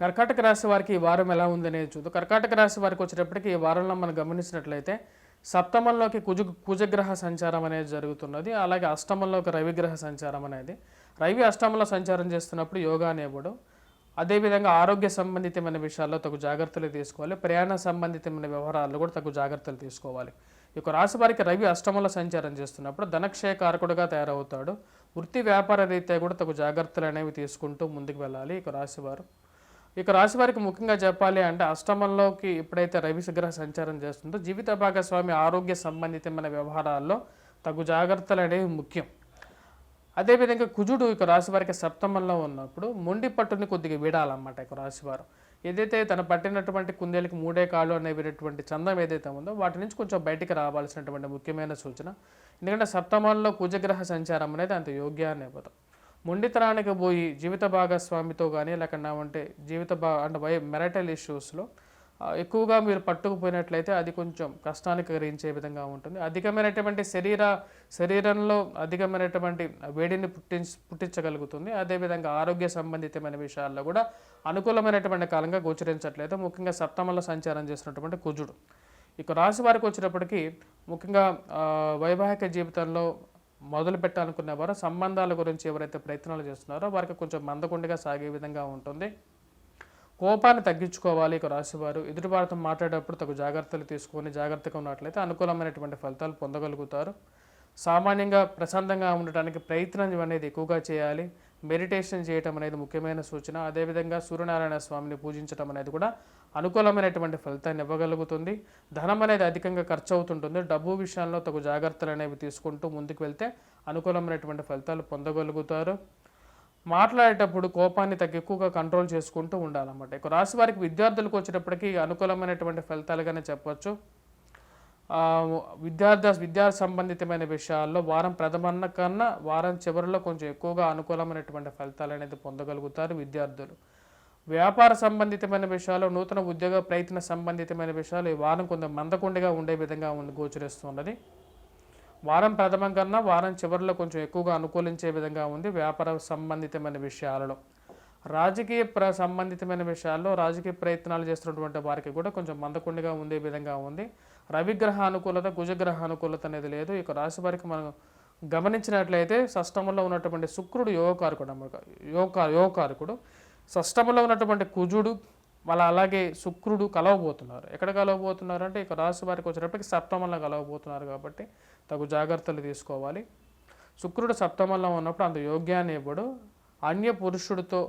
కర్కాటక రాశి వారికి ఈ వారం ఎలా ఉందనేది చూద్దాం. కర్కాటక రాశి వారికి వచ్చేటప్పటికి ఈ వారంలో మనం గమనించినట్లయితే సప్తమంలోకి కుజగ్రహ సంచారం అనేది జరుగుతున్నది. అలాగే అష్టమంలోకి రవిగ్రహ సంచారం అనేది. రవి అష్టమంలో సంచారం చేస్తున్నప్పుడు యోగా అనేవాడు. అదేవిధంగా ఆరోగ్య సంబంధితమైన విషయాల్లో తగు జాగ్రత్తలు తీసుకోవాలి. ప్రయాణ సంబంధితమైన వ్యవహారాల్లో కూడా తగు జాగ్రత్తలు తీసుకోవాలి. ఈ రాశి వారికి రవి అష్టమంలో సంచారం చేస్తున్నప్పుడు ధనక్షయ కారకుడుగా తయారవుతాడు. వృత్తి వ్యాపార రీత్యా కూడా తగు జాగ్రత్తలు అనేవి తీసుకుంటూ ముందుకు వెళ్ళాలి ఈ రాశివారు. ఇక రాశి వారికి ముఖ్యంగా చెప్పాలి అంటే అష్టమంలోకి ఎప్పుడైతే రవి గ్రహ సంచారం చేస్తుందో జీవిత భాగస్వామి ఆరోగ్య సంబంధితమైన వ్యవహారాల్లో తగు జాగ్రత్తలు అనేవి ముఖ్యం. అదేవిధంగా కుజుడు ఇక రాశి వారికి సప్తమంలో ఉన్నప్పుడు మొండి పట్టుని కొద్దిగా వీడాలన్నమాట. ఇక రాశివారు ఏదైతే తన పట్టినటువంటి కుందేలకి మూడే కాళ్ళు అనేటువంటి చందం ఏదైతే ఉందో వాటి నుంచి కొంచెం బయటికి రావాల్సినటువంటి ముఖ్యమైన సూచన. ఎందుకంటే సప్తమంలో కుజగ్రహ సంచారం అనేది అంత యోగ్యాన్ని ఇవ్వదు. మొండితనానికి పోయి జీవిత భాగస్వామితో కానీ లేకుండా అంటే మెరైటల్ ఇష్యూస్లో ఎక్కువగా మీరు పట్టుకుపోయినట్లయితే అది కొంచెం కష్టానికి కలిగించే విధంగా ఉంటుంది. అధికమైనటువంటి శరీరంలో అధికమైనటువంటి వేడిని పుట్టించగలుగుతుంది. అదేవిధంగా ఆరోగ్య సంబంధితమైన విషయాల్లో కూడా అనుకూలమైనటువంటి కాలంగా గోచరించట్లేదు. ముఖ్యంగా సప్తమంలో సంచారం చేసినటువంటి కుజుడు ఇక రాశి వారికి వచ్చినప్పటికీ ముఖ్యంగా వైవాహిక జీవితంలో మొదలు పెట్టాలనుకునే వారు సంబంధాల గురించి ఎవరైతే ప్రయత్నాలు చేస్తున్నారో వారికి కొంచెం మందకొండిగా సాగే విధంగా ఉంటుంది. కోపాన్ని తగ్గించుకోవాలి ఇక రాశివారు. ఎదుటి వారితో మాట్లాడేటప్పుడు తగు జాగ్రత్తలు తీసుకొని జాగ్రత్తగా ఉన్నట్లయితే అనుకూలమైనటువంటి ఫలితాలు పొందగలుగుతారు. సామాన్యంగా ప్రశాంతంగా ఉండటానికి ప్రయత్నం అనేది ఎక్కువగా చేయాలి. మెడిటేషన్ చేయటం అనేది ముఖ్యమైన సూచన. అదేవిధంగా సూర్యనారాయణ స్వామిని పూజించడం అనేది కూడా అనుకూలమైనటువంటి ఫలితాన్ని ఇవ్వగలుగుతుంది. ధనం అనేది అధికంగా ఖర్చు అవుతుంటుంది. డబ్బు విషయంలో తగు జాగ్రత్తలు అనేవి తీసుకుంటూ ముందుకు వెళ్తే అనుకూలమైనటువంటి ఫలితాలు పొందగలుగుతారు. మాట్లాడేటప్పుడు కోపాన్ని ఎక్కువగా కంట్రోల్ చేసుకుంటూ ఉండాలన్నమాట. ఇక రాశి వారికి విద్యార్థులకు వచ్చేటప్పటికీ అనుకూలమైనటువంటి ఫలితాలుగానే చెప్పవచ్చు. విద్యా సంబంధితమైన విషయాల్లో వారం ప్రథమన్న కన్నా వారం చివరిలో కొంచెం ఎక్కువగా అనుకూలమైనటువంటి ఫలితాలు అనేది పొందగలుగుతారు విద్యార్థులు. వ్యాపార సంబంధితమైన విషయాలు నూతన ఉద్యోగ ప్రయత్న సంబంధితమైన విషయాలు ఈ వారం కొంచెం మందకొండిగా ఉండే విధంగా గోచరిస్తున్నది. వారం ప్రథమం కన్నా వారం చివరిలో కొంచెం ఎక్కువగా అనుకూలించే విధంగా ఉంది వ్యాపార సంబంధితమైన విషయాలలో. రాజకీయ సంబంధితమైన విషయాల్లో రాజకీయ ప్రయత్నాలు చేస్తున్నటువంటి వారికి కూడా కొంచెం మందకొండిగా ఉండే విధంగా ఉంది. రవిగ్రహ అనుకూలత కుజగ్రహ అనుకూలత అనేది లేదు. ఇక రాశి వారికి మనం గమనించినట్లయితే షష్టమంలో ఉన్నటువంటి శుక్రుడు యోగకారకుడు షష్టమంలో ఉన్నటువంటి కుజుడు అలాగే శుక్రుడు కలవబోతున్నారు. ఎక్కడ కలవబోతున్నారు అంటే ఇక రాశి వారికి వచ్చేటప్పటికి సప్తమంలో కలవబోతున్నారు కాబట్టి తగు జాగ్రత్తలు తీసుకోవాలి. శుక్రుడు సప్తమంలో ఉన్నప్పుడు అంత యోగ్యాన్ని ఇవ్వడు. అన్య పురుషుడితో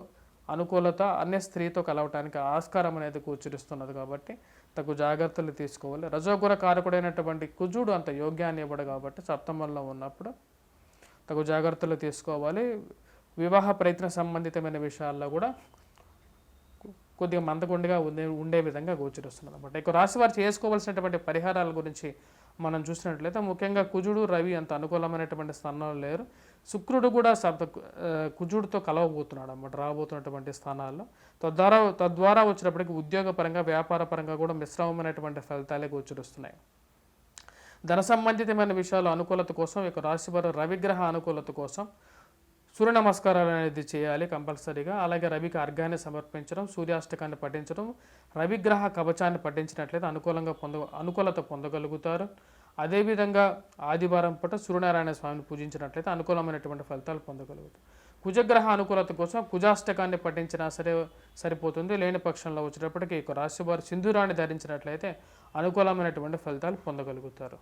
అనుకూలత అన్య స్త్రీతో కలవటానికి ఆస్కారం అనేది గోచరిస్తున్నది కాబట్టి తగు జాగ్రత్తలు తీసుకోవాలి. రజోగుణ కారకుడైనటువంటి కుజుడు అంత యోగ్యాన్ని ఇవ్వడు కాబట్టి సప్తమంలో ఉన్నప్పుడు తగు జాగ్రత్తలు తీసుకోవాలి. వివాహ ప్రయత్న సంబంధితమైన విషయాల్లో కూడా కొద్దిగా మందకొండిగా ఉండే విధంగా గోచరిస్తున్నది అనమాట. ఇక రాశి వారు చేసుకోవాల్సినటువంటి పరిహారాల గురించి మనం చూసినట్లయితే ముఖ్యంగా కుజుడు రవి అంత అనుకూలమైనటువంటి స్థానాలు లేరు. శుక్రుడు కూడా కుజుడితో కలవబోతున్నాడు అన్నమాట రాబోతున్నటువంటి స్థానాల్లో. తద్వారా వచ్చినప్పటికీ ఉద్యోగపరంగా వ్యాపార పరంగా కూడా మిశ్రమమైనటువంటి ఫలితాలే గోచరిస్తున్నాయి. ధన సంబంధితమైన విషయాలు అనుకూలత కోసం ఇక రాశి వారు రవిగ్రహ అనుకూలత కోసం సూర్య నమస్కారాలు అనేది చేయాలి కంపల్సరీగా. అలాగే రవికి అర్ఘ్యాన్ని సమర్పించడం, సూర్యాష్టకాన్ని పఠించడం, రవిగ్రహ కవచాన్ని పఠించినట్లయితే అనుకూలత పొందగలుగుతారు. అదేవిధంగా ఆదివారం పూట సూర్యనారాయణ స్వామిని పూజించినట్లయితే అనుకూలమైనటువంటి ఫలితాలు పొందగలుగుతారు. కుజగ్రహ అనుకూలత కోసం కుజాష్టకాన్ని పఠించినా సరిపోతుంది. లేని పక్షంలో వచ్చేటప్పటికీ రాశి వారు సింధూరాన్ని ధరించినట్లయితే అనుకూలమైనటువంటి ఫలితాలు పొందగలుగుతారు.